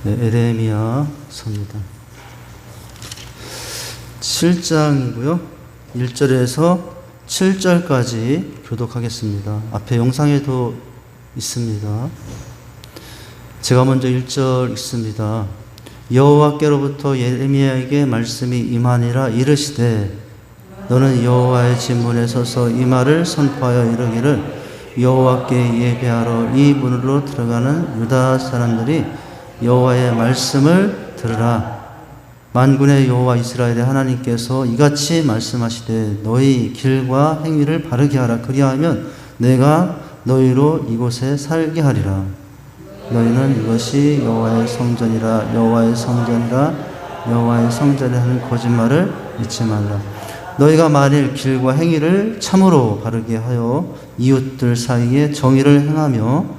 네, 에레미야 서입니다. 7장이고요. 1절에서 7절까지 교독하겠습니다. 앞에 영상에도 있습니다. 제가 먼저 1절 읽습니다. 여호와께로부터 예레미야에게 말씀이 임하니라. 이르시되 너는 여호와의 진문에 서서 이 말을 선포하여 이르기를 여호와께 예배하러 이 문으로 들어가는 유다 사람들이 여호와의 말씀을 들으라. 만군의 여호와 이스라엘의 하나님께서 이같이 말씀하시되 너희 길과 행위를 바르게 하라. 그리하면 내가 너희로 이곳에 살게 하리라. 너희는 이것이 여호와의 성전이라 여호와의 성전이라 여호와의 성전에 하는 거짓말을 믿지 말라. 너희가 만일 길과 행위를 참으로 바르게 하여 이웃들 사이에 정의를 행하며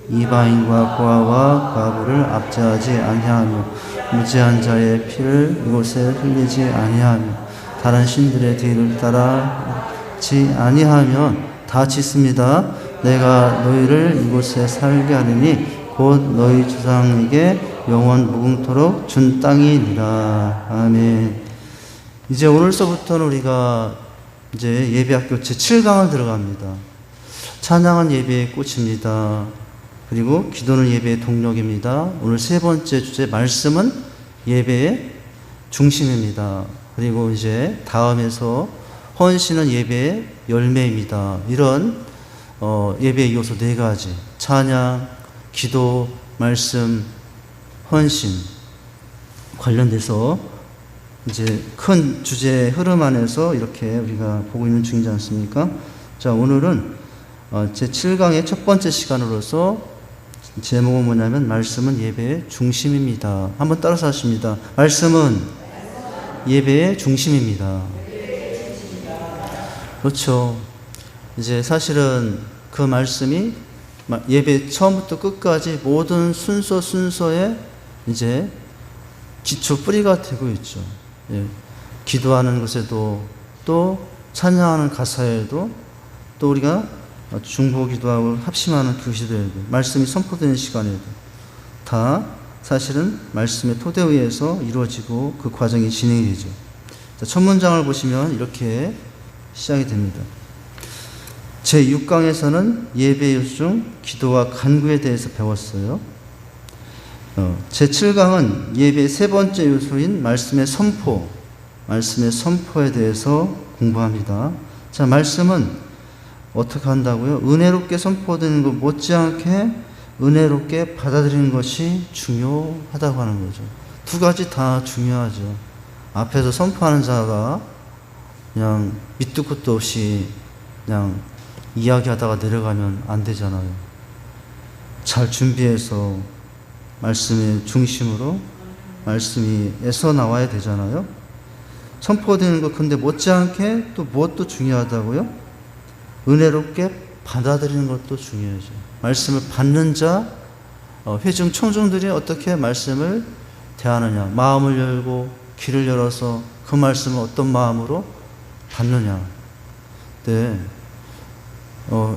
이방인과 고아와 과부를 압제하지 아니하며 무죄한 자의 피를 이곳에 흘리지 아니하며 다른 신들의 뒤를 따라지 아니하면 다 짓습니다. 내가 너희를 이곳에 살게 하리니 곧 너희 조상에게 영원 무궁토록 준 땅이니라. 아멘. 이제 오늘서부터는 우리가 이제 예배학교 제7강을 들어갑니다. 찬양은 예배의 꽃입니다. 그리고 기도는 예배의 동력입니다. 오늘 세 번째 주제 말씀은 예배의 중심입니다. 그리고 이제 다음에서 헌신은 예배의 열매입니다. 이런 예배의 요소 네 가지, 찬양, 기도, 말씀, 헌신 관련돼서 이제 큰 주제의 흐름 안에서 이렇게 우리가 보고 있는 중이지 않습니까? 자, 오늘은 제7강의 첫 번째 시간으로서 제목은 뭐냐면 말씀은 예배의 중심입니다. 한번 따라서 하십니다. 말씀은 예배의 중심입니다. 그렇죠. 이제 사실은 그 말씀이 예배 처음부터 끝까지 모든 순서에 이제 기초 뿌리가 되고 있죠. 예. 기도하는 것에도 또 찬양하는 가사에도 또 우리가 중보 기도하고 합심하는 그 시대에도 말씀이 선포되는 시간에도 다 사실은 말씀의 토대 위에서 이루어지고 그 과정이 진행이 되죠. 자, 첫 문장을 보시면 이렇게 시작이 됩니다. 제6강에서는 예배 요소 중 기도와 간구에 대해서 배웠어요. 제7강은 예배의 세 번째 요소인 말씀의 선포에 대해서 공부합니다. 자, 말씀은 어떻게 한다고요? 은혜롭게 선포되는 것 못지않게 은혜롭게 받아들이는 것이 중요하다고 하는 거죠. 두 가지 다 중요하죠. 앞에서 선포하는 자가 그냥 밑도 끝도 없이 그냥 이야기하다가 내려가면 안 되잖아요. 잘 준비해서 말씀의 중심으로 말씀이에서 나와야 되잖아요. 선포되는 것 근데 못지않게 또 무엇도 중요하다고요? 은혜롭게 받아들이는 것도 중요하죠. 말씀을 받는 자, 회중 청중들이 어떻게 말씀을 대하느냐, 마음을 열고 귀를 열어서 그 말씀을 어떤 마음으로 받느냐. 네.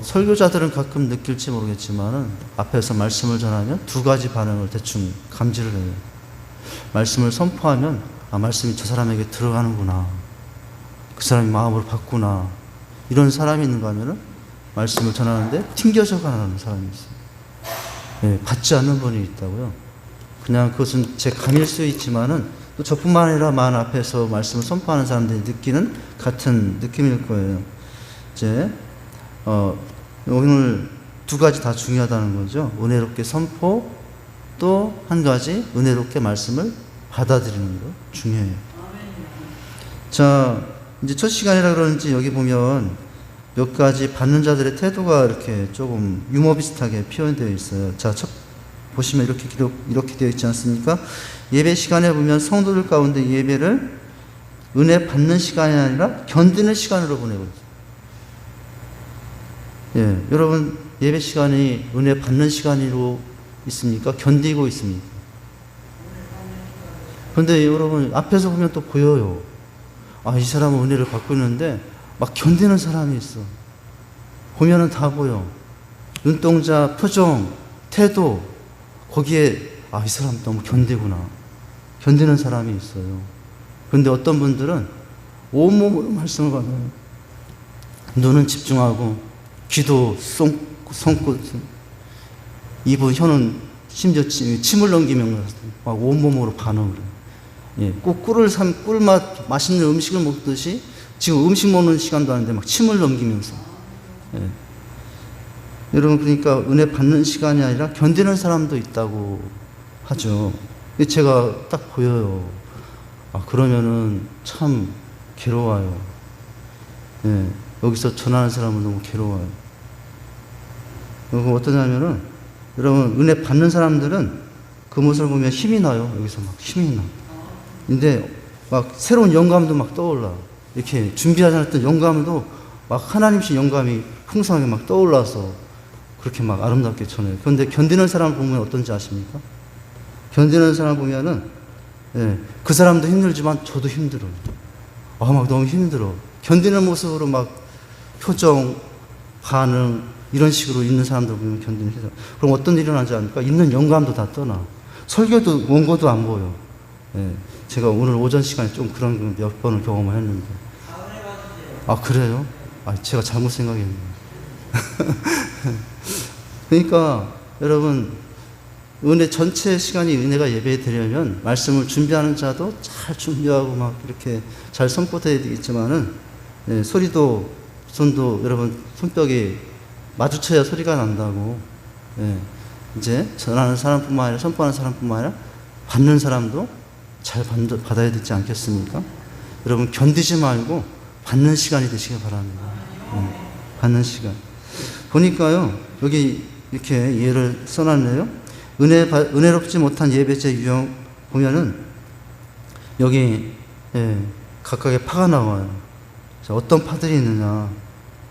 설교자들은 가끔 느낄지 모르겠지만은 앞에서 말씀을 전하면 두 가지 반응을 대충 감지를 해요. 말씀을 선포하면 말씀이 저 사람에게 들어가는구나, 그 사람이 마음으로 받구나, 이런 사람이 있는가 하면은 말씀을 전하는데 튕겨져 가는 사람이 있어요. 네, 받지 않는 분이 있다고요. 그냥 그것은 제 감일 수 있지만은 또 저뿐만 아니라 많은 앞에서 말씀을 선포하는 사람들이 느끼는 같은 느낌일 거예요. 이제 오늘 두 가지 다 중요하다는 거죠. 은혜롭게 선포, 또 한 가지 은혜롭게 말씀을 받아들이는 거 중요해요. 자, 이제 첫 시간이라 그런지 여기 보면 몇 가지 받는 자들의 태도가 이렇게 조금 유머 비슷하게 표현되어 있어요. 자, 보시면 이렇게 되어 있지 않습니까? 예배 시간에 보면 성도들 가운데 예배를 은혜 받는 시간이 아니라 견디는 시간으로 보내고 있어요. 예, 여러분 예배 시간이 은혜 받는 시간으로 있습니까? 견디고 있습니까? 그런데 여러분 앞에서 보면 또 보여요. 이 사람은 은혜를 받고 있는데 막 견디는 사람이 있어. 보면은 다 보여. 눈동자, 표정, 태도, 거기에 아, 이 사람 너무 견디구나. 견디는 사람이 있어요. 그런데 어떤 분들은 온몸으로 말씀을 받아요. 눈은 집중하고, 귀도 손끝, 입은, 혀는 심지어 침을 넘기면 막 온몸으로 반응을 해요. 예, 꼭 꿀맛, 맛있는 음식을 먹듯이 지금 음식 먹는 시간도 아닌데 막 침을 넘기면서. 예. 여러분, 그러니까 은혜 받는 시간이 아니라 견디는 사람도 있다고 하죠. 제가 딱 보여요. 아, 그러면은 참 괴로워요. 예, 여기서 전하는 사람은 너무 괴로워요. 어떠냐면은, 여러분, 은혜 받는 사람들은 그 모습을 보면 힘이 나요. 여기서 막 힘이 나. 근데 막 새로운 영감도 막 떠올라. 이렇게 준비하지 않았던 영감도 막 하나님식 영감이 풍성하게 막 떠올라서 그렇게 막 아름답게 전해요. 그런데 견디는 사람 보면 어떤지 아십니까? 견디는 사람 보면은, 예, 그 사람도 힘들지만 저도 힘들어요. 아, 막 너무 힘들어. 견디는 모습으로 막 표정, 반응, 이런 식으로 있는 사람들 보면 견디는 힘들어. 그럼 어떤 일이 일어나지 않을까? 있는 영감도 다 떠나. 설교도, 원고도 안 보여. 예, 제가 오늘 오전 시간에 좀 그런 몇 번을 경험을 했는데. 아, 그래요? 아, 제가 잘못 생각했네요. 그러니까, 여러분, 은혜 전체 시간이 은혜가 예배에 드리려면 말씀을 준비하는 자도 잘 준비하고 막 이렇게 잘 선포해야 되겠지만은, 예, 소리도, 손도, 여러분, 손뼉이 마주쳐야 소리가 난다고. 예, 이제 전하는 사람뿐만 아니라 선포하는 사람뿐만 아니라 받는 사람도 잘 받아야 되지 않겠습니까? 여러분, 견디지 말고 받는 시간이 되시길 바랍니다. 받는 시간. 보니까요, 여기 이렇게 예를 써놨네요. 은혜롭지 못한 예배제 유형 보면은 여기, 예, 각각의 파가 나와요. 자, 어떤 파들이 있느냐.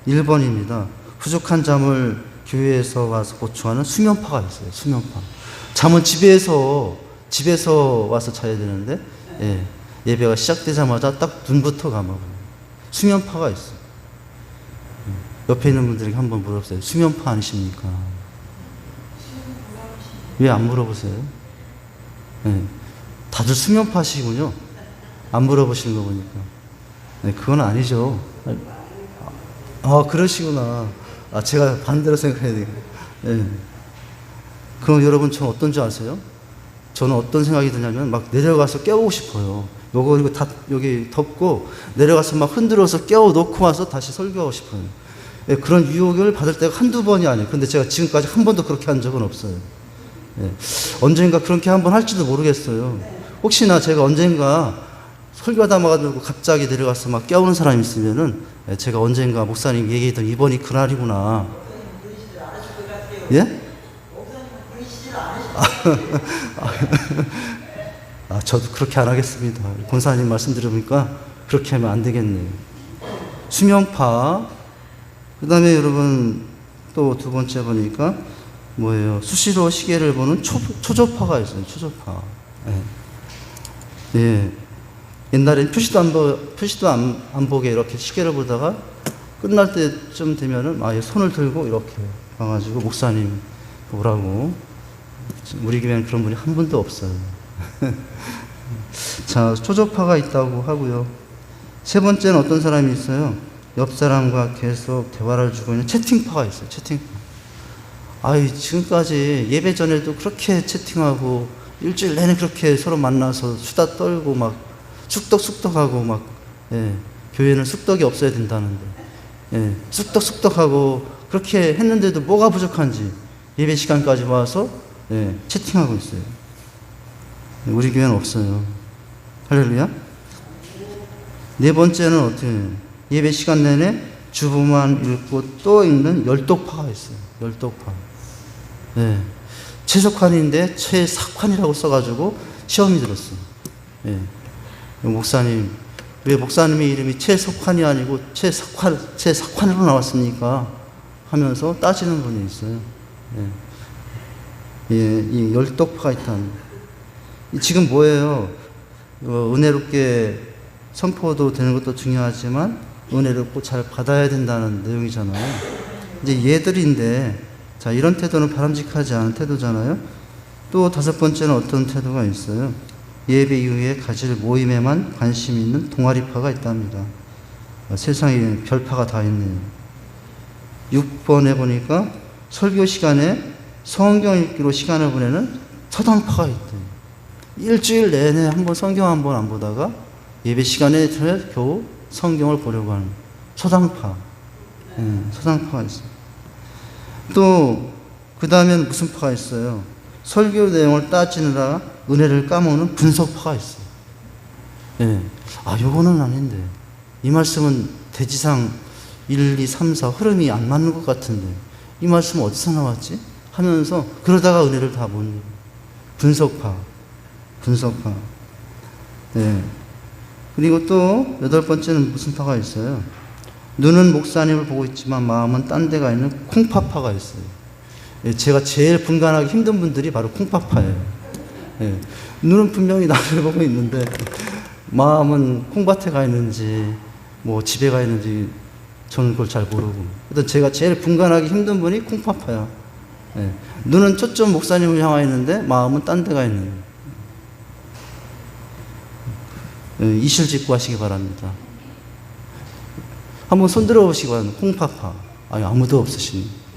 1번입니다. 부족한 잠을 교회에서 와서 보충하는 수면파가 있어요. 수면파. 잠은 집에서 와서 자야 되는데, 예, 예배가 시작되자마자 딱 눈부터 감아버려요. 수면파가 있어요. 옆에 있는 분들에게 한번 물어보세요. 수면파 아니십니까? 왜 안 물어보세요? 네, 다들 수면파시군요. 안 물어보시는 거 보니까. 네, 그건 아니죠. 아, 그러시구나. 아, 제가 반대로 생각해야 되겠네. 네. 그럼 여러분, 저는 어떤지 아세요? 저는 어떤 생각이 드냐면, 막 내려가서 깨우고 싶어요. 이거 다 여기 덮고 내려가서 막 흔들어서 깨워놓고 와서 다시 설교하고 싶어요. 예, 그런 유혹을 받을 때가 한두 번이 아니에요. 근데 제가 지금까지 한 번도 그렇게 한 적은 없어요. 예, 언젠가 그렇게 한번 할지도 모르겠어요. 혹시나 제가 언젠가 설교하다 마가지고 갑자기 내려가서 막 깨우는 사람이 있으면은, 예, 제가 언젠가 목사님 얘기했던 이번이 그날이구나. 예? 아, 저도 그렇게 안 하겠습니다. 권사님 말씀 들으니까 그렇게 하면 안 되겠네요. 수면파. 그 다음에 여러분, 또 두 번째 보니까 뭐예요? 수시로 시계를 보는 초조파가 있어요. 초조파. 예. 예. 옛날엔 표시도 안 보게 이렇게 시계를 보다가 끝날 때쯤 되면은 아예 손을 들고 이렇게 가가지고 목사님 보라고. 우리 교회는 그런 분이 한 분도 없어요. 자, 초조파가 있다고 하고요. 세 번째는 어떤 사람이 있어요? 옆 사람과 계속 대화를 주고 있는 채팅파가 있어요. 채팅파. 아이, 지금까지 예배 전에도 그렇게 채팅하고 일주일 내내 그렇게 서로 만나서 수다 떨고 막 쑥덕쑥덕하고 막, 예, 교회는 쑥덕이 없어야 된다는데, 예, 쑥덕쑥덕하고 그렇게 했는데도 뭐가 부족한지 예배 시간까지 와서, 예, 채팅하고 있어요. 우리 교회는 없어요. 할렐루야. 네 번째는 어떻게 해요? 예배 시간 내내 주보만 읽고 또 읽는 열독파가 있어요. 열독파. 예. 최석환인데 최삭환이라고 써가지고 시험이 들었어요. 예. 목사님, 왜 목사님의 이름이 최석환이 아니고 최삭환으로 나왔습니까? 하면서 따지는 분이 있어요. 예. 예, 이 열독파가 있다는. 지금 뭐예요? 은혜롭게 선포도 되는 것도 중요하지만 은혜롭고 잘 받아야 된다는 내용이잖아요. 이제 얘들인데, 자, 이런 태도는 바람직하지 않은 태도잖아요. 또 다섯 번째는 어떤 태도가 있어요? 예배 이후에 가질 모임에만 관심 있는 동아리파가 있답니다. 세상에 별파가 다 있네요. 6번에 보니까 설교 시간에 성경 읽기로 시간을 보내는 서당파가 있대요. 일주일 내내 한번 성경 한 번 안 보다가 예배 시간에 겨우 성경을 보려고 하는 서당파. 서당파가 있어요. 또 그 다음엔 무슨 파가 있어요? 설교 내용을 따지느라 은혜를 까먹는 분석파가 있어요. 요거는 아닌데. 이 말씀은 대지상 1, 2, 3, 4 흐름이 안 맞는 것 같은데. 이 말씀은 어디서 나왔지? 하면서 그러다가 은혜를 다 못 읽어요. 분석파. 그리고 또 여덟 번째는 무슨 파가 있어요? 눈은 목사님을 보고 있지만 마음은 딴 데가 있는 콩파파가 있어요. 제가 제일 분간하기 힘든 분들이 바로 콩파파예요. 눈은 분명히 나를 보고 있는데 마음은 콩밭에 가 있는지 뭐 집에 가 있는지 저는 그걸 잘 모르고. 일단 제가 제일 분간하기 힘든 분이 콩파파야. 눈은 초점 목사님을 향해 있는데 마음은 딴 데 가 있는. 이실직고 하시기 바랍니다. 한번 손들어 보시기 바랍니다. 콩파파. 아무도 없으시니.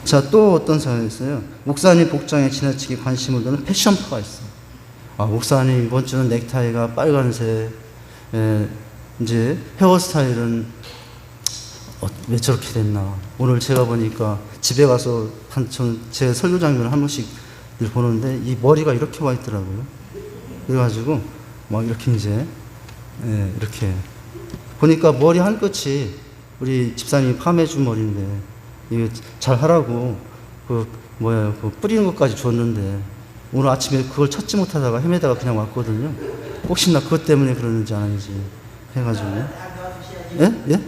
자, 또 어떤 사연이 있어요? 목사님 복장에 지나치게 관심을 두는 패션파가 있어요. 목사님 이번 주는 넥타이가 빨간색, 이제 헤어스타일은 왜 저렇게 됐나. 오늘 제가 보니까 집에 가서 제 설교장면을 한 번씩 보는데 이 머리가 이렇게 와 있더라고요. 그래가지고 막 이렇게 이제 이렇게 보니까 머리 한 끝이 우리 집사님이 파매준 머리인데 이거 잘 하라고 그 뿌리는 것까지 줬는데 오늘 아침에 그걸 찾지 못하다가 헤매다가 그냥 왔거든요. 혹시나 그것 때문에 그러는지 아닌지 해가지고. 예?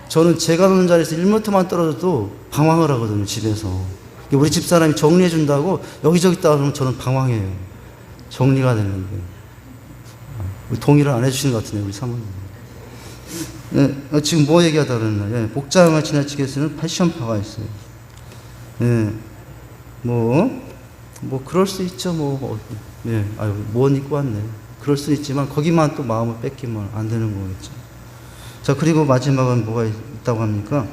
저는 제가 노는 자리에서 1m만 떨어져도 방황을 하거든요, 집에서. 우리 집사람이 정리해 준다고 여기저기 있다가 그러면 저는 방황해요. 정리가 됐는데. 동의를 안 해주시는 것 같은데, 우리 사모님. 지금 뭐 얘기하다 그랬나? 복장을 지나치게 쓰는 패션파가 있어요. 그럴 수 있죠, 뭔 입고 왔네. 그럴 수 있지만, 거기만 또 마음을 뺏기면 안 되는 거겠죠. 자, 그리고 마지막은 뭐가 있다고 합니까?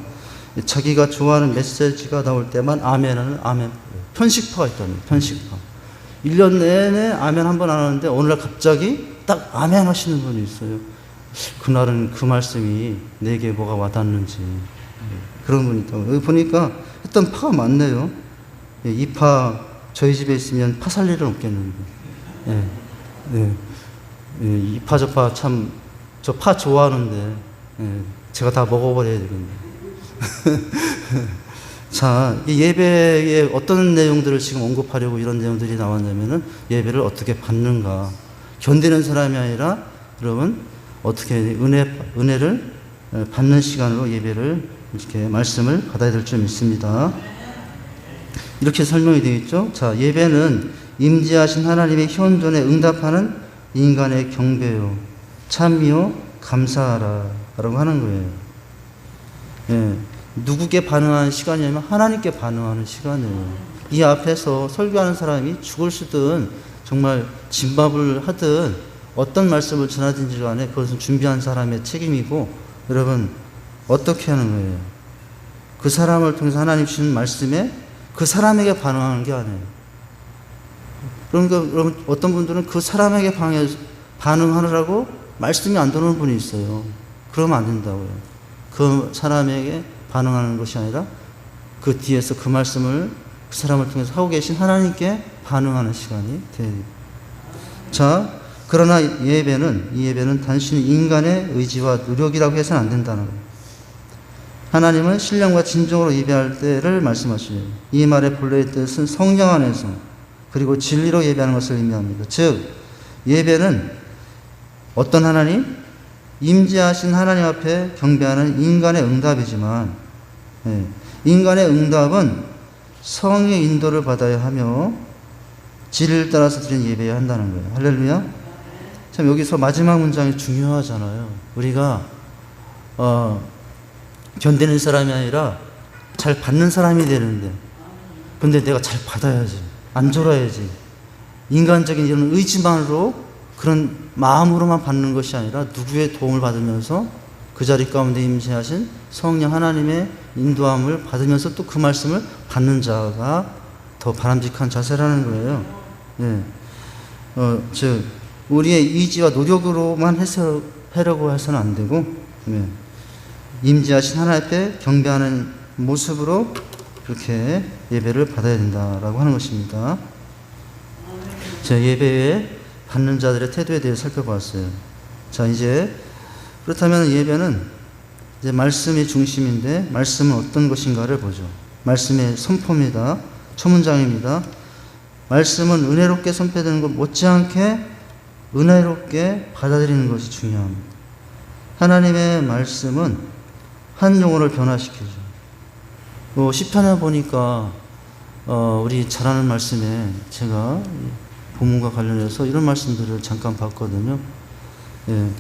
자기가 좋아하는 메시지가 나올 때만 아멘하는 아멘. 편식파가 있다는 편식파. 1년 내내 아멘 한 번 안 하는데, 어느 날 갑자기 딱 아멘 하시는 분이 있어요. 그날은 그 말씀이 내게 뭐가 와닿는지 그런 분이 있다고. 여기 보니까 했던 파가 많네요. 이 파 저희 집에 있으면 파 살 일은 없겠는데. 이 파 저 파 참 저 파 좋아하는데 제가 다 먹어버려야 되겠네. 자, 이 예배에 어떤 내용들을 지금 언급하려고 이런 내용들이 나왔냐면은 예배를 어떻게 받는가. 견디는 사람이 아니라 여러분 어떻게 은혜를 받는 시간으로 예배를 이렇게 말씀을 받아야 될 줄 믿습니다. 이렇게 설명이 되어 있죠. 자, 예배는 임재하신 하나님의 현존에 응답하는 인간의 경배요, 찬미요, 감사하라 라고 하는 거예요. 누구께 반응하는 시간이냐면 하나님께 반응하는 시간이에요. 이 앞에서 설교하는 사람이 죽을 쓰든 정말 진밥을 하든 어떤 말씀을 전하든지 간에 그것은 준비한 사람의 책임이고, 여러분 어떻게 하는 거예요? 그 사람을 통해서 하나님 주신 말씀에 그 사람에게 반응하는 게 아니에요. 그러니까 여러분 어떤 분들은 그 사람에게 반응하느라고 말씀이 안 들어오는 분이 있어요. 그러면 안 된다고요. 그 사람에게 반응하는 것이 아니라 그 뒤에서 그 말씀을 그 사람을 통해서 하고 계신 하나님께 반응하는 시간이 돼야 돼요. 자, 그러나 이 예배는 단순히 인간의 의지와 노력이라고 해서는 안 된다는 거예요. 하나님은 신령과 진정으로 예배할 때를 말씀하시네요. 이 말의 본래의 뜻은 성령 안에서 그리고 진리로 예배하는 것을 의미합니다. 즉 예배는 어떤 하나님? 임재하신 하나님 앞에 경배하는 인간의 응답이지만, 인간의 응답은 성의 인도를 받아야 하며 진리를 따라서 드리는 예배여야 한다는 거예요. 할렐루야. 참 여기서 마지막 문장이 중요하잖아요. 우리가 견디는 사람이 아니라 잘 받는 사람이 되는데, 근데 내가 잘 받아야지, 안 졸아야지. 인간적인 이런 의지만으로, 그런 마음으로만 받는 것이 아니라 누구의 도움을 받으면서 그 자리 가운데 임재하신 성령 하나님의 인도함을 받으면서 또 그 말씀을 받는 자가 더 바람직한 자세라는 거예요. 예. 즉 우리의 의지와 노력으로만 해석하려고 해서는 안 되고, 예. 임재하신 하나님 앞에 경배하는 모습으로 그렇게 예배를 받아야 된다라고 하는 것입니다. 자, 예배에 받는 자들의 태도에 대해 살펴봤어요. 자, 이제 그렇다면 예배는 이제 말씀이 중심인데, 말씀은 어떤 것인가를 보죠. 말씀의 선포입니다. 첫 문장입니다. 말씀은 은혜롭게 선포되는 것 못지않게 은혜롭게 받아들이는 것이 중요합니다. 하나님의 말씀은 한 영혼을 변화시키죠. 시편에 보니까 우리 잘 아는 말씀에 제가 본문과 관련해서 이런 말씀들을 잠깐 봤거든요. 예.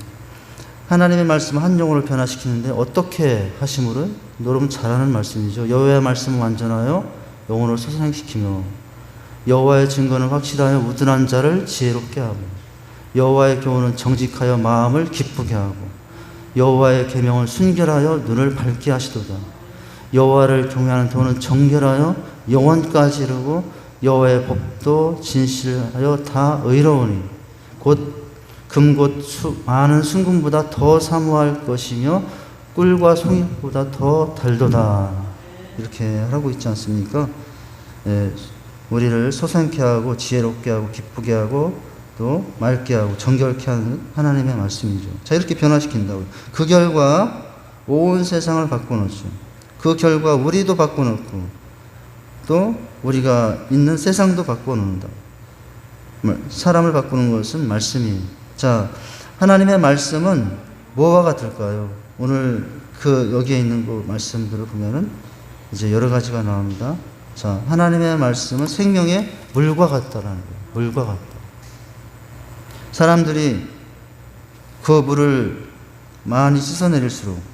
하나님의 말씀은 한 영혼을 변화시키는데 어떻게 하심으로? 여러분 잘 아는 말씀이죠. 여호와의 말씀은 완전하여 영혼을 소생시키며 여호와의 증거는 확실하여 우둔한 자를 지혜롭게 하고 여호와의 교훈은 정직하여 마음을 기쁘게 하고 여호와의 계명을 순결하여 눈을 밝게 하시도다. 여호와를 경외하는 도는 정결하여 영원까지 이르고 여호와의 법도 진실하여 다 의로우니 곧 금곧 많은 순금보다 더 사모할 것이며 꿀과 송이보다 더 달도다. 이렇게 하고 있지 않습니까? 예, 우리를 소생케 하고 지혜롭게 하고 기쁘게 하고 또 맑게 하고 정결케 하는 하나님의 말씀이죠. 자, 이렇게 변화시킨다고요. 그 결과 온 세상을 바꿔놓죠. 그 결과 우리도 바꿔놓고 또 우리가 있는 세상도 바꿔놓는다. 사람을 바꾸는 것은 말씀이에요. 자, 하나님의 말씀은 뭐와 같을까요? 오늘 여기에 있는 그 말씀들을 보면은 이제 여러 가지가 나옵니다. 자, 하나님의 말씀은 생명의 물과 같다라는 거예요. 물과 같다. 사람들이 그 물을 많이 씻어내릴수록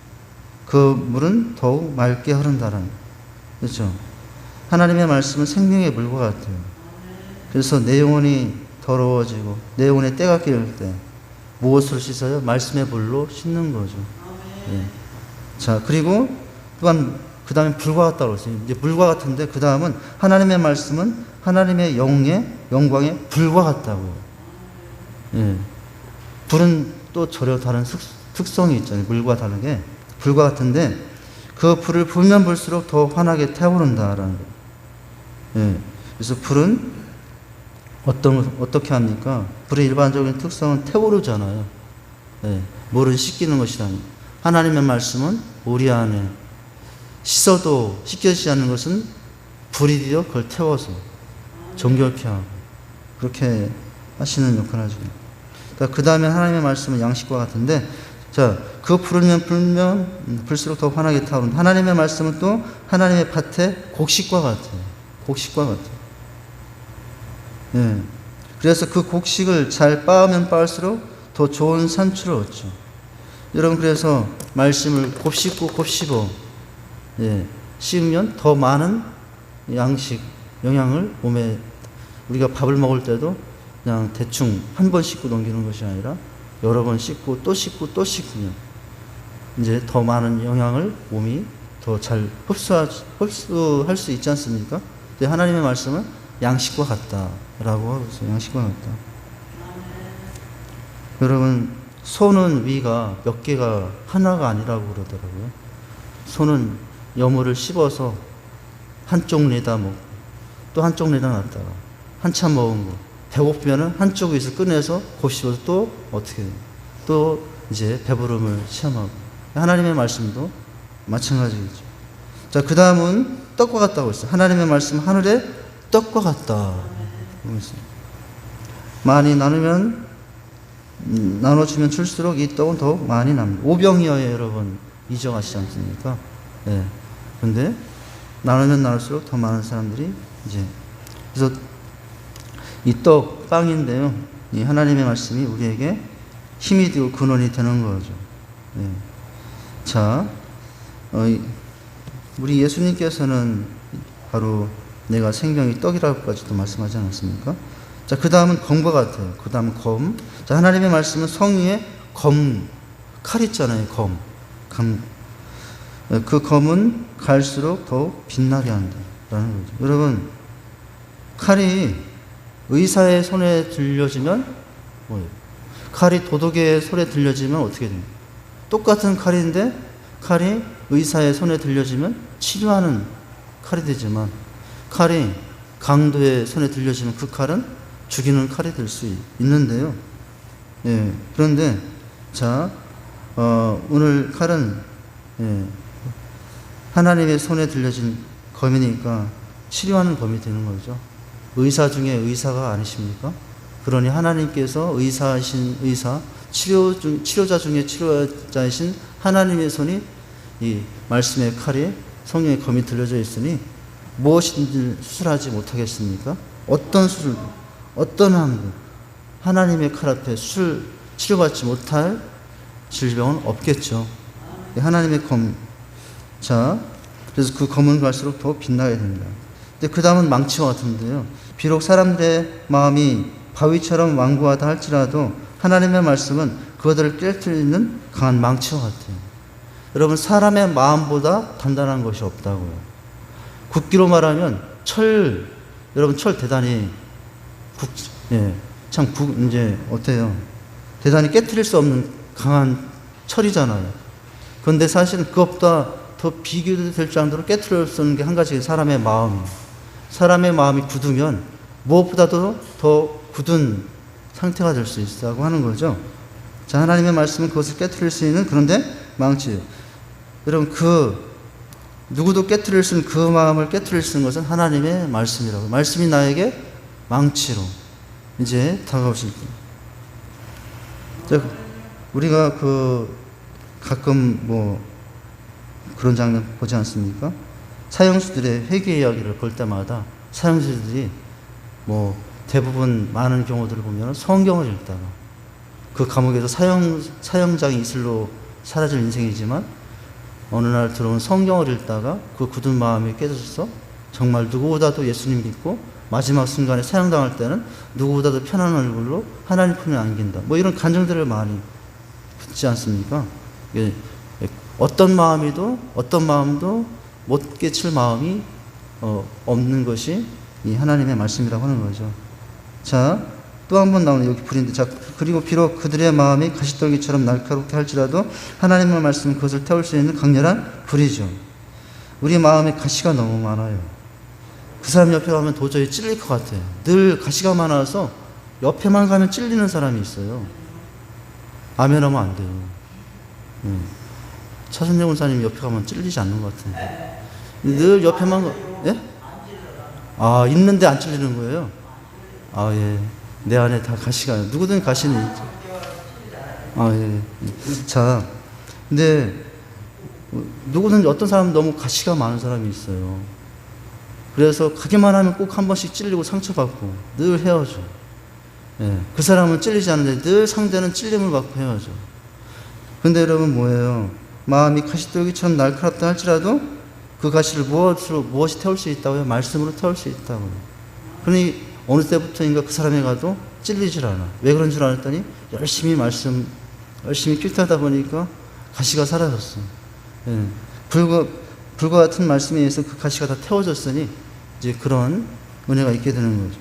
그 물은 더욱 맑게 흐른다라는 거예요. 그렇죠? 하나님의 말씀은 생명의 물과 같아요. 그래서 내 영혼이 더러워지고 내 영혼에 때가 끼를 때 무엇으로 씻어요? 말씀의 물로 씻는 거죠. 예. 자, 그리고 또한 그 다음에 불과 같다고 했어요. 이제 물과 같은데 그 다음은 하나님의 말씀은 하나님의 영광의 불과 같다고요. 예. 불은 또 전혀 다른 특성이 있잖아요. 물과 다르게 불과 같은데 그 불을 불면 불수록 더 환하게 타오른다라는 거예요. 예. 그래서 불은 어떻게 합니까? 불의 일반적인 특성은 태우르잖아요. 예. 물은 씻기는 것이라니. 하나님의 말씀은 우리 안에 씻어도 씻겨지지 않는 것은 불이 되어 그걸 태워서 정결케 하고 그렇게 하시는 역할을 하죠. 그 다음에 하나님의 말씀은 양식과 같은데, 자, 그 불면 불수록 더 환하게 타오른다. 하나님의 말씀은 또 하나님의 밭의 곡식과 같아요. 곡식과 같아요. 예. 그래서 그 곡식을 잘 빻으면 빻을수록 더 좋은 산출을 얻죠. 여러분, 그래서 말씀을 곱씹어 예, 씹으면 더 많은 양식, 영양을 몸에, 우리가 밥을 먹을 때도 그냥 대충 한 번 씹고 넘기는 것이 아니라 여러 번 씹고 또 씹고 또 씹으면 이제 더 많은 영양을 몸이 더 잘 흡수할 수 있지 않습니까? 하나님의 말씀은 양식과 같다라고 하고 있어요. 양식과 같다. 여러분, 소는 위가 몇 개가 하나가 아니라고 그러더라고요. 소는 여물을 씹어서 한쪽 내다 먹고 또 한쪽 내다 놨다가 한참 먹은 거 배고프면은 한쪽 위에서 꺼내서 곱씹어서 또 어떻게 해요? 또 이제 배부름을 체험하고. 하나님의 말씀도 마찬가지겠죠. 자, 그 다음은 떡과 같다고 했어요. 하나님의 말씀 하늘의 떡과 같다. 많이 나눠주면 줄수록 이 떡은 더 많이 납니다. 오병이어에 여러분 이정하시지 않습니까? 예. 근데 나누면 나눌수록 더 많은 사람들이 이제, 그래서 이 떡, 빵인데요. 이 하나님의 말씀이 우리에게 힘이 되고 근원이 되는 거죠. 예. 자, 우리 예수님께서는 바로 내가 생명이 떡이라고까지도 말씀하지 않았습니까? 자, 그 다음은 검과 같아요. 그 다음은 검. 자, 하나님의 말씀은 성위에 검, 칼 있잖아요. 검. 그 검은 갈수록 더욱 빛나게 한다라는 거죠. 여러분, 칼이 의사의 손에 들려지면 뭐예요? 칼이 도둑의 손에 들려지면 어떻게 됩니까? 똑같은 칼인데 칼이 의사의 손에 들려지면 치료하는 칼이 되지만 칼이 강도의 손에 들려지면 그 칼은 죽이는 칼이 될 수 있는데요. 예, 그런데 자, 오늘 칼은 하나님의 손에 들려진 검이니까 치료하는 검이 되는 거죠. 의사 중에 의사가 아니십니까? 그러니 하나님께서 의사이신 의사, 치료자 중에 치료자이신 하나님의 손이 이 말씀의 칼에 성령의 검이 들려져 있으니 무엇인지 수술하지 못하겠습니까? 어떤 수술, 어떤 항구, 하나님의 칼 앞에 치료받지 못할 질병은 없겠죠. 하나님의 검. 자, 그래서 그 검은 갈수록 더 빛나게 됩니다. 근데 그 다음은 망치와 같은데요. 비록 사람들의 마음이 바위처럼 완고하다 할지라도 하나님의 말씀은 그것들을 깨트리는 강한 망치와 같아요. 여러분, 사람의 마음보다 단단한 것이 없다고요. 굵기로 말하면 여러분 철 대단히 이제 어때요? 대단히 깨트릴 수 없는 강한 철이잖아요. 그런데 사실은 그것보다 더 비교될 정도로 깨트릴 수 없는 게 한 가지, 사람의 마음이에요. 사람의 마음이 굳으면 무엇보다도 더 굳은 상태가 될 수 있다고 하는 거죠. 자, 하나님의 말씀은 그것을 깨트릴 수 있는, 그런데 망치예요. 여러분, 누구도 깨트릴 수 있는 그 마음을 깨트릴 수 있는 것은 하나님의 말씀이라고. 말씀이 나에게 망치로 이제 다가오실 때. 자, 우리가 가끔 그런 장면 보지 않습니까? 사형수들의 회개 이야기를 볼 때마다 사형수들이 대부분 많은 경우들을 보면 성경을 읽다가 그 감옥에서 사형장이 이슬로 사라질 인생이지만 어느 날 들어온 성경을 읽다가 그 굳은 마음이 깨져서 정말 누구보다도 예수님 믿고 마지막 순간에 사형당할 때는 누구보다도 편안한 얼굴로 하나님 품에 안긴다. 이런 간증들을 많이 듣지 않습니까? 어떤 마음도 못 깨칠 마음이 없는 것이 이 하나님의 말씀이라고 하는 거죠. 자, 또 한 번 나오는 여기 불인데, 자, 그리고 비록 그들의 마음이 가시떨기처럼 날카롭게 할지라도 하나님의 말씀은 그것을 태울 수 있는 강렬한 불이죠. 우리 마음에 가시가 너무 많아요. 그 사람 옆에 가면 도저히 찔릴 것 같아요. 늘 가시가 많아서 옆에만 가면 찔리는 사람이 있어요. 아멘 하면 안 돼요. 차선재 권사님 옆에 가면 찔리지 않는 것 같은데. 늘 옆에만 예? 있는데 안 찔리는 거예요? 예. 내 안에 다 가시가, 누구든 가시는 있죠. 예. 자, 근데 누구든 어떤 사람은 너무 가시가 많은 사람이 있어요. 그래서 가기만 하면 꼭 한 번씩 찔리고 상처받고 늘 헤어져. 예. 그 사람은 찔리지 않는데 늘 상대는 찔림을 받고 헤어져. 근데 여러분, 뭐예요? 마음이 가시떨기처럼 날카롭다 할지라도 그 가시를 무엇이 태울 수 있다고요? 말씀으로 태울 수 있다고요. 그러니 어느 때부터인가 그 사람에 가도 찔리질 않아. 왜 그런 줄 알았더니 열심히 큐트하다 보니까 가시가 사라졌어. 예. 불과 같은 말씀에 의해서 그 가시가 다 태워졌으니 이제 그런 은혜가 있게 되는 거죠.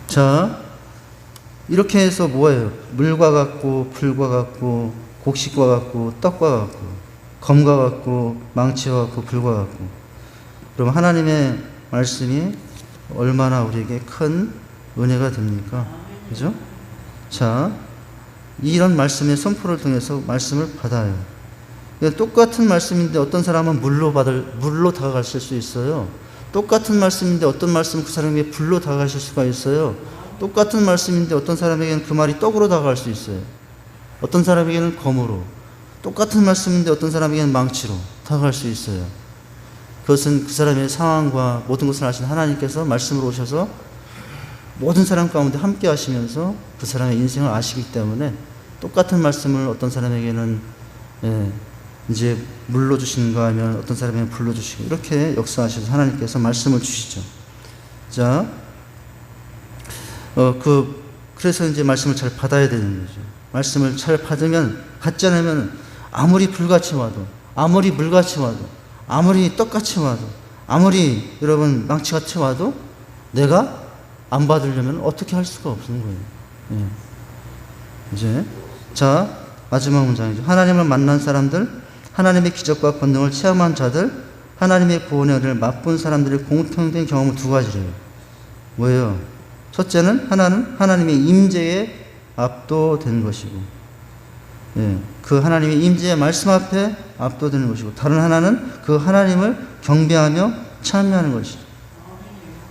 자, 이렇게 해서 뭐예요? 물과 같고 불과 같고 곡식과 같고 떡과 같고 검과 같고 망치와 같고 불과 같고. 그럼 하나님의 말씀이 얼마나 우리에게 큰 은혜가 됩니까? 그죠? 자, 이런 말씀의 선포를 통해서 말씀을 받아요. 똑같은 말씀인데 어떤 사람은 물로 다가가실 수 있어요. 똑같은 말씀인데 어떤 말씀은 그 사람에게 불로 다가가실 수가 있어요. 똑같은 말씀인데 어떤 사람에게는 그 말이 떡으로 다가갈 수 있어요. 어떤 사람에게는 검으로. 똑같은 말씀인데 어떤 사람에게는 망치로 다가갈 수 있어요. 그것은 그 사람의 상황과 모든 것을 아신 하나님께서 말씀으로 오셔서 모든 사람 가운데 함께 하시면서 그 사람의 인생을 아시기 때문에 똑같은 말씀을 어떤 사람에게는 이제 물로 주시는가 하면 어떤 사람에게 불로 주시고 이렇게 역사하셔서 하나님께서 말씀을 주시죠. 자, 그래서 이제 말씀을 잘 받아야 되는 거죠. 말씀을 잘 받으면, 받지 않으면 아무리 불같이 와도, 아무리 물같이 와도, 아무리 떡같이 와도, 아무리 여러분 망치같이 와도 내가 안 받으려면 어떻게 할 수가 없는 거예요. 예. 이제, 자, 마지막 문장이죠. 하나님을 만난 사람들, 하나님의 기적과 권능을 체험한 자들, 하나님의 구원의 은혜를 맛본 사람들의 공통된 경험은 두 가지래요. 뭐예요? 첫째는 하나님의 임재에 압도되는 것이고, 예, 그 하나님의 임재의 말씀 앞에 압도되는 것이고, 다른 하나는 그 하나님을 경배하며 찬미하는 것이죠.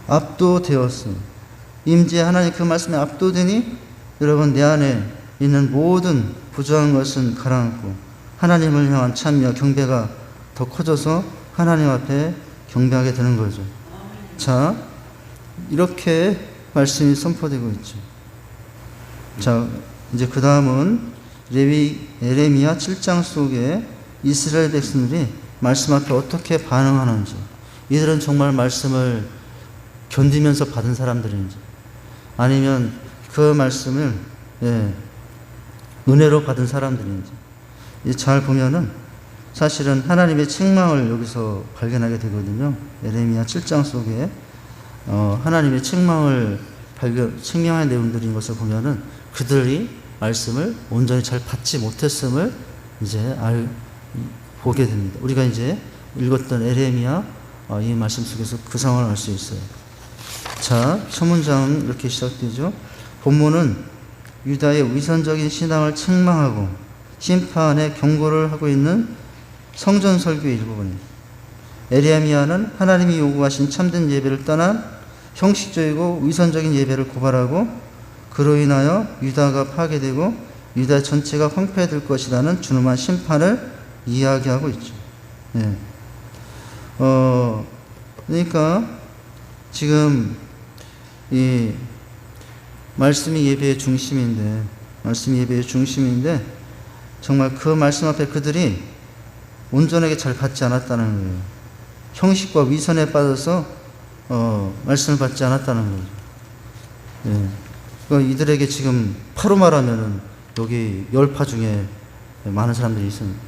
압도되었어. 임재 하나님 그 말씀에 압도되니 여러분 내 안에 있는 모든 부정한 것은 가라앉고 하나님을 향한 찬미와 경배가 더 커져서 하나님 앞에 경배하게 되는 거죠. 자, 이렇게 말씀이 선포되고 있죠. 자, 이제 그 다음은 에레미야 7장 속에 이스라엘 백성들이 말씀 앞에 어떻게 반응하는지, 이들은 정말 말씀을 견디면서 받은 사람들인지, 아니면 그 말씀을 은혜로 받은 사람들인지, 잘 보면은 사실은 하나님의 책망을 여기서 발견하게 되거든요. 에레미야 7장 속에 하나님의 책망의 내용들인 것을 보면은 그들이 말씀을 온전히 잘 받지 못했음을 이제 보게 됩니다. 우리가 이제 읽었던 에레미야 이 말씀 속에서 그 상황을 알 수 있어요. 자, 첫 문장은 이렇게 시작되죠. 본문은 유다의 위선적인 신앙을 책망하고 심판의 경고를 하고 있는 성전 설교의 일부분입니다. 에레미야는 하나님이 요구하신 참된 예배를 떠난 형식적이고 위선적인 예배를 고발하고 그로 인하여 유다가 파괴되고 유다 전체가 황폐될 것이라는 준엄한 심판을 이야기하고 있죠. 예. 그러니까 지금 이 말씀이 예배의 중심인데 정말 그 말씀 앞에 그들이 온전하게 잘 받지 않았다는 거예요. 형식과 위선에 빠져서 말씀을 받지 않았다는 거죠. 예. 그러니까 이들에게 지금 파로 말하면은 여기 10파 중에 많은 사람들이 있습니다.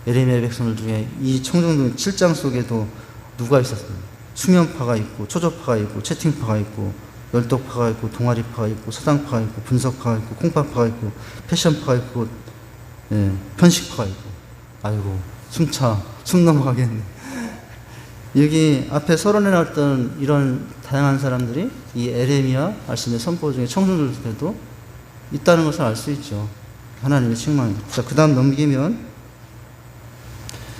에레미야 백성들 중에 이 청정동 7장 속에도 누가 있었어요? 수면파가 있고 초조파가 있고 채팅파가 있고 열독파가 있고 동아리파가 있고 사당파가 있고 분석파가 있고 콩파파가 있고 패션파가 있고 편식파가 있고, 아이고 숨 넘어가겠네. 여기 앞에 서론해놨던 이런 다양한 사람들이 이 에레미야 말씀의 선포 중에 청중들 중에도 있다는 것을 알 수 있죠. 하나님의 책망입니다. 자, 그 다음 넘기면,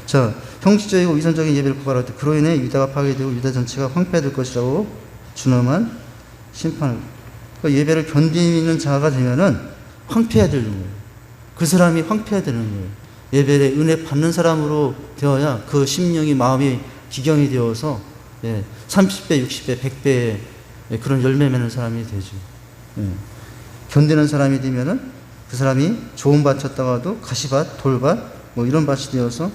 자, 형식적이고 위선적인 예배를 고발할 때 그로 인해 유다가 파괴되고 유다 전체가 황폐될 것이라고 준엄한 심판을, 그러니까 예배를 견디는 자가 되면은 황폐해야 되는 거예요. 그 사람이 황폐해야 되는 거예요. 예배를 은혜 받는 사람으로 되어야 그 심령이 마음이 기경이 되어서 30배, 60배, 100배의 그런 열매 맺는 사람이 되죠. 견디는 사람이 되면은 그 사람이 좋은 밭 쳤다가도 가시밭, 돌밭 뭐 이런 밭이 되어서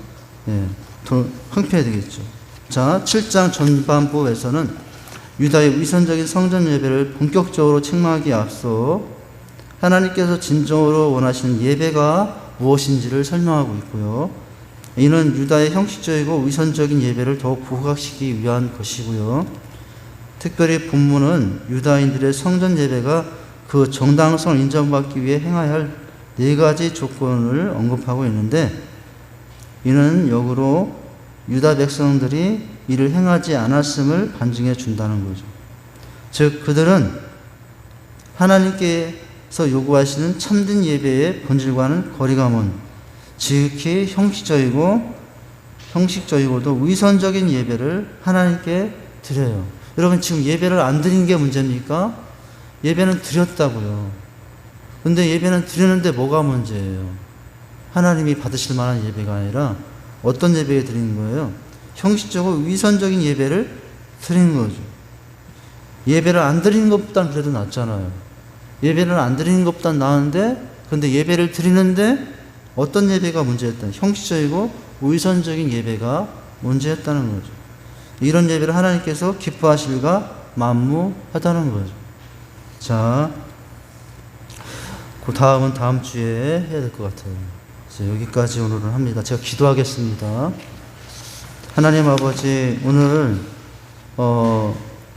황폐해야 되겠죠. 자, 7장 전반부에서는 유다의 위선적인 성전 예배를 본격적으로 책망하기에 앞서 하나님께서 진정으로 원하시는 예배가 무엇인지를 설명하고 있고요. 이는 유다의 형식적이고 위선적인 예배를 더욱 부각시키기 위한 것이고요. 특별히 본문은 유다인들의 성전 예배가 그 정당성을 인정받기 위해 행해야 할 4가지 조건을 언급하고 있는데, 이는 역으로 유다 백성들이 이를 행하지 않았음을 반증해 준다는 거죠. 즉 그들은 하나님께서 요구하시는 참된 예배의 본질과는 거리가 먼, 지극히 형식적이고도 위선적인 예배를 하나님께 드려요. 여러분, 지금 예배를 안 드린 게 문제입니까? 예배는 드렸다고요. 근데 예배는 드리는데 뭐가 문제예요? 하나님이 받으실 만한 예배가 아니라 어떤 예배를 드리는 거예요? 형식적으로 위선적인 예배를 드리는 거죠. 예배를 안 드리는 것보단 그래도 낫잖아요. 예배를 안 드리는 것보단 나은데, 근데 예배를 드리는데 어떤 예배가 문제였다? 형식적이고 우선적인 예배가 문제였다는 거죠. 이런 예배를 하나님께서 기뻐하실까 만무하다는 거죠. 자, 그 다음은 다음 주에 해야 될 것 같아요. 여기까지 오늘은 합니다. 제가 기도하겠습니다. 하나님 아버지, 오늘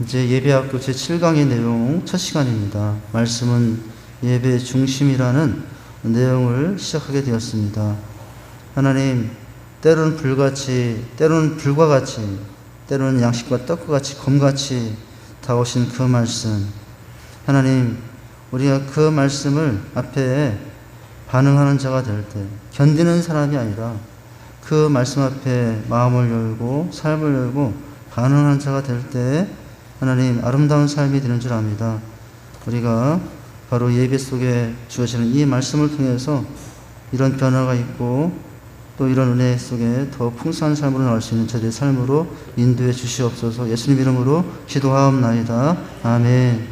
이제 예배학교 제7강의 내용 첫 시간입니다. 말씀은 예배의 중심이라는 내용을 시작하게 되었습니다. 하나님, 때로는 불같이, 때로는 불과 같이, 때로는 양식과 떡과 같이, 검같이 다가오신 그 말씀. 하나님, 우리가 그 말씀을 앞에 반응하는 자가 될 때, 견디는 사람이 아니라 그 말씀 앞에 마음을 열고 삶을 열고 반응하는 자가 될 때 하나님 아름다운 삶이 되는 줄 압니다. 우리가 바로 예배 속에 주어지는 이 말씀을 통해서 이런 변화가 있고 또 이런 은혜 속에 더 풍성한 삶으로 나올 수 있는 저희의 삶으로 인도해 주시옵소서. 예수님 이름으로 기도하옵나이다. 아멘.